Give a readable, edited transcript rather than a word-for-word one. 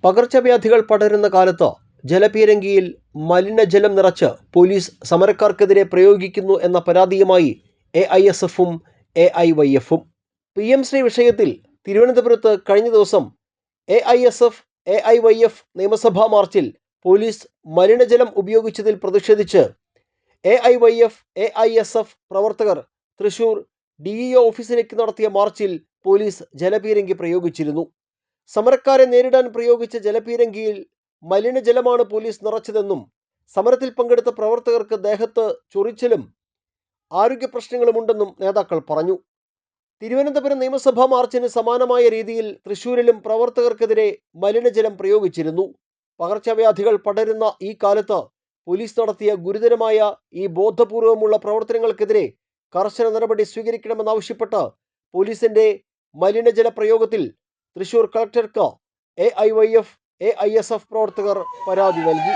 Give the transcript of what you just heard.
പകർച്ചവ്യാധികൾ പടരുന്ന കാലത്ത് ജലപീരങ്കിയിൽ മലിനജലം നിറച്ച് പോലീസ് സമരക്കാർക്കെതിരെ പ്രയോഗിക്കുന്നു എന്ന പരാതിയുമായി AISF-ഉം AIYF-ഉം. PM ശ്രീ വിഷയത്തിൽ തിരുവനന്തപുരത്ത് കഴിഞ്ഞ ദിവസം AISF AIYF നിയമസഭാ മാർച്ചിൽ പോലീസ് മലിനജലം ഉപയോഗിച്ചതിൽ പ്രതിഷേധിച്ച് AIYF AISF പ്രവർത്തകർ തൃശൂർ DEO ഓഫീസിലേക്ക് നടത്തിയ മാർച്ചിൽ പോലീസ് ജലപീരങ്കി പ്രയോഗിച്ചിരുന്നു. സമരക്കാരെ നേരിടാൻ പ്രയോഗിച്ച ജലപീരങ്കിയിൽ മലിനജലമാണ് പോലീസ് നിറച്ചതെന്നും സമരത്തിൽ പങ്കെടുത്ത പ്രവർത്തകർക്ക് ദേഹത്ത് ചൊറിച്ചിലും ആരോഗ്യ പ്രശ്നങ്ങളുമുണ്ടെന്നും നേതാക്കൾ പറഞ്ഞു. തിരുവനന്തപുരം നിയമസഭാ മാർച്ചിന് സമാനമായ രീതിയിൽ തൃശൂരിലും പ്രവർത്തകർക്കെതിരെ മലിനജലം പ്രയോഗിച്ചിരുന്നു. പകർച്ചവ്യാധികൾ പടരുന്ന ഈ കാലത്ത് പോലീസ് നടത്തിയ ഗുരുതരമായ ഈ ബോധപൂർവമുള്ള പ്രവർത്തനങ്ങൾക്കെതിരെ കർശന നടപടി സ്വീകരിക്കണമെന്നാവശ്യപ്പെട്ട് പോലീസിന്റെ മലിനജല പ്രയോഗത്തിൽ തൃശൂർ കളക്ടർക്ക് AIYF AISF പ്രവർത്തകർ പരാതി നൽകി.